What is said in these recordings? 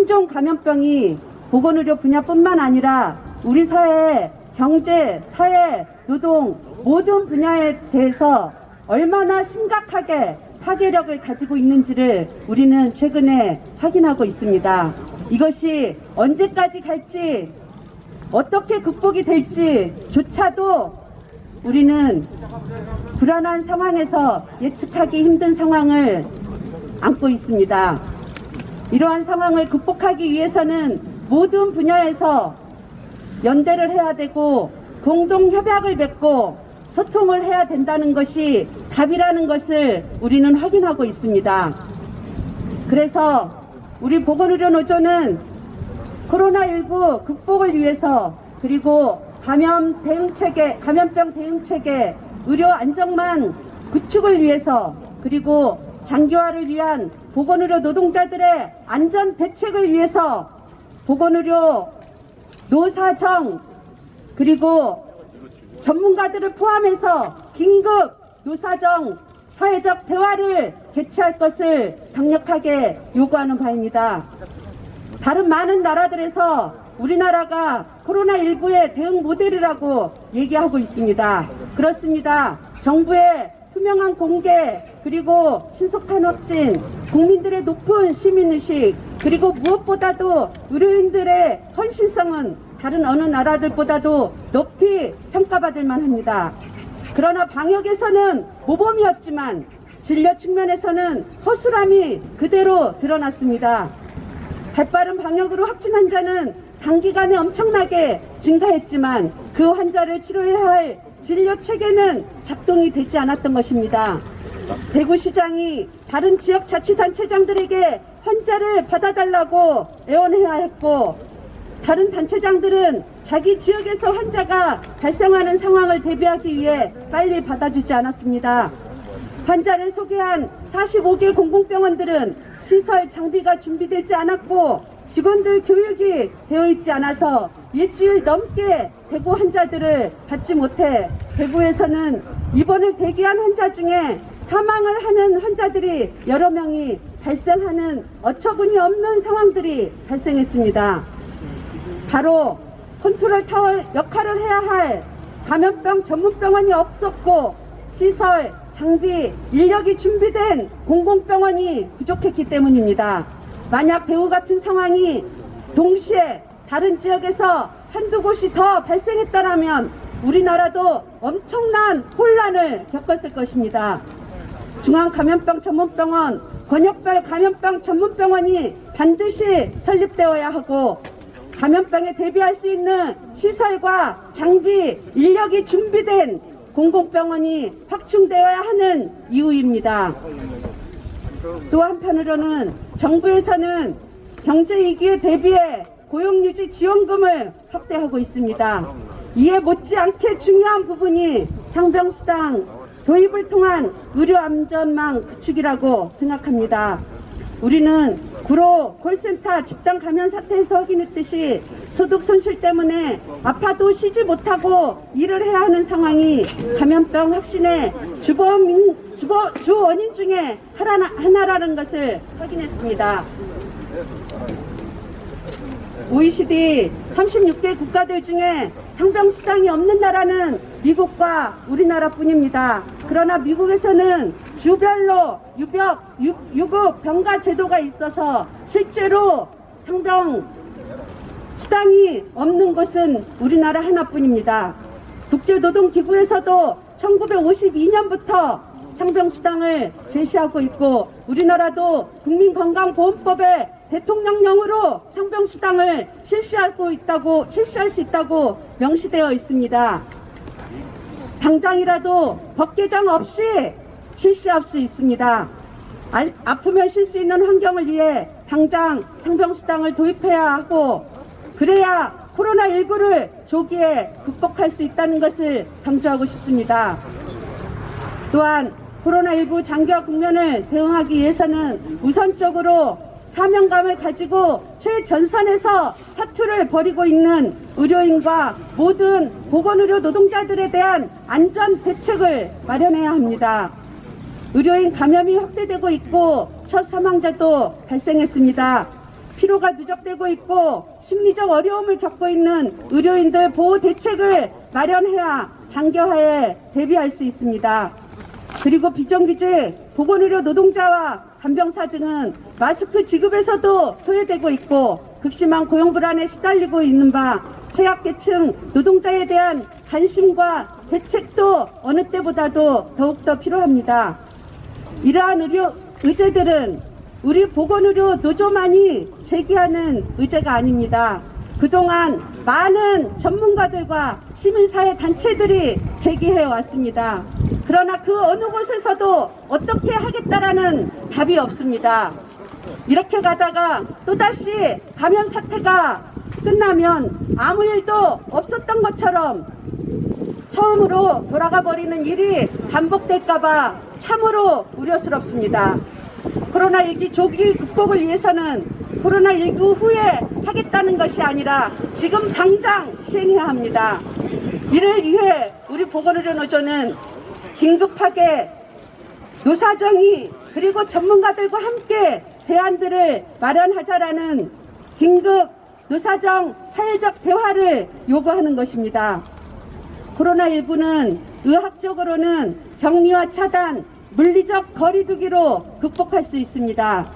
신종 감염병이 보건의료 분야뿐만 아니라 우리 사회의 경제, 사회, 노동 모든 분야에 대해서 얼마나 심각하게 파괴력을 가지고 있는지를 우리는 최근에 확인하고 있습니다. 이것이 언제까지 갈지, 어떻게 극복이 될지조차도 우리는 불안한 상황에서 예측하기 힘든 상황을 안고 있습니다. 이러한 상황을 극복하기 위해서는 모든 분야에서 연대를 해야 되고 공동 협약을 맺고 소통을 해야 된다는 것이 답이라는 것을 우리는 확인하고 있습니다. 그래서 우리 보건의료노조는 코로나19 극복을 위해서, 그리고 감염병 대응체계, 의료 안정망 구축을 위해서, 그리고 장기화를 위한 보건의료 노동자들의 안전 대책을 위해서 보건의료 노사정 그리고 전문가들을 포함해서 긴급 노사정 사회적 대화를 개최할 것을 강력하게 요구하는 바입니다. 다른 많은 나라들에서 우리나라가 코로나19의 대응 모델이라고 얘기하고 있습니다. 그렇습니다. 정부의 투명한 공개, 그리고 신속한 확진, 국민들의 높은 시민의식, 그리고 무엇보다도 의료인들의 헌신성은 다른 어느 나라들보다도 높이 평가받을 만합니다. 그러나 방역에서는 모범이었지만 진료 측면에서는 허술함이 그대로 드러났습니다. 발빠른 방역으로 확진 환자는 단기간에 엄청나게 증가했지만 그 환자를 치료해야 할 진료 체계는 작동이 되지 않았던 것입니다. 대구시장이 다른 지역 자치단체장들에게 환자를 받아달라고 애원해야 했고, 다른 단체장들은 자기 지역에서 환자가 발생하는 상황을 대비하기 위해 빨리 받아주지 않았습니다. 환자를 소개한 45개 공공병원들은 시설 장비가 준비되지 않았고 직원들 교육이 되어 있지 않아서 일주일 넘게 대구 환자들을 받지 못해 대구에서는 입원을 대기한 환자 중에 사망을 하는 환자들이 여러 명이 발생하는 어처구니 없는 상황들이 발생했습니다. 바로 컨트롤 타워 역할을 해야 할 감염병 전문병원이 없었고 시설, 장비, 인력이 준비된 공공병원이 부족했기 때문입니다. 만약 대구 같은 상황이 동시에 다른 지역에서 한두 곳이 더 발생했다면 우리나라도 엄청난 혼란을 겪었을 것입니다. 중앙감염병 전문병원, 권역별 감염병 전문병원이 반드시 설립되어야 하고 감염병에 대비할 수 있는 시설과 장비, 인력이 준비된 공공병원이 확충되어야 하는 이유입니다. 또 한편으로는 정부에서는 경제위기에 대비해 고용유지 지원금을 확대하고 있습니다. 이에 못지않게 중요한 부분이 상병수당 도입을 통한 의료안전망 구축이라고 생각합니다. 우리는 구로 콜센터 집단 감염 사태에서 확인했듯이 소득 손실 때문에 아파도 쉬지 못하고 일을 해야 하는 상황이 감염병 확진의 주 원인 중에 하나라는 것을 확인했습니다. OECD 36개 국가들 중에 상병수당이 없는 나라는 미국과 우리나라뿐입니다. 그러나 미국에서는 주별로 유급 병가 제도가 있어서 실제로 상병수당이 없는 곳은 우리나라 하나뿐입니다. 국제노동기구에서도 1952년부터 상병수당을 제시하고 있고 우리나라도 국민건강보험법에 대통령령으로 상병수당을 실시할 수 있다고 명시되어 있습니다. 당장이라도 법 개정 없이 실시할 수 있습니다. 아프면 쉴 수 있는 환경을 위해 당장 상병수당을 도입해야 하고 그래야 코로나19를 조기에 극복할 수 있다는 것을 강조하고 싶습니다. 또한 코로나19 장기화 국면을 대응하기 위해서는 우선적으로 사명감을 가지고 최전선에서 사투를 벌이고 있는 의료인과 모든 보건의료 노동자들에 대한 안전 대책을 마련해야 합니다. 의료인 감염이 확대되고 있고 첫 사망자도 발생했습니다. 피로가 누적되고 있고 심리적 어려움을 겪고 있는 의료인들 보호 대책을 마련해야 장기화에 대비할 수 있습니다. 그리고 비정규직 보건의료 노동자와 간병사 등은 마스크 지급에서도 소외되고 있고 극심한 고용 불안에 시달리고 있는 바 취약계층 노동자에 대한 관심과 대책도 어느 때보다도 더욱더 필요합니다. 이러한 의제들은 우리 보건의료 노조만이 제기하는 의제가 아닙니다. 그동안 많은 전문가들과 시민사회 단체들이 제기해 왔습니다. 그러나 그 어느 곳에서도 어떻게 하겠다라는 답이 없습니다. 이렇게 가다가 또다시 감염 사태가 끝나면 아무 일도 없었던 것처럼 처음으로 돌아가 버리는 일이 반복될까봐 참으로 우려스럽습니다. 코로나19 조기 극복을 위해서는 코로나19 후에 하겠다는 것이 아니라 지금 당장 시행해야 합니다. 이를 위해 우리 보건의료 노조는 긴급하게 노사정의 그리고 전문가들과 함께 대안들을 마련하자라는 긴급 노사정 사회적 대화를 요구하는 것입니다. 코로나19는 의학적으로는 격리와 차단, 물리적 거리두기로 극복할 수 있습니다.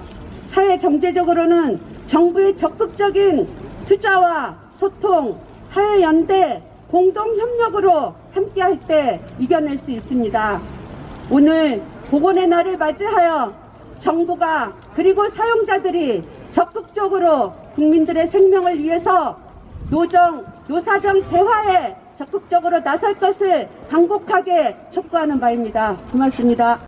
사회 경제적으로는 정부의 적극적인 투자와 소통, 사회연대, 공동협력으로 함께할 때 이겨낼 수 있습니다. 오늘 보건의 날을 맞이하여 정부가 그리고 사용자들이 적극적으로 국민들의 생명을 위해서 노사정 대화에 적극적으로 나설 것을 당국하게 촉구하는 바입니다. 고맙습니다.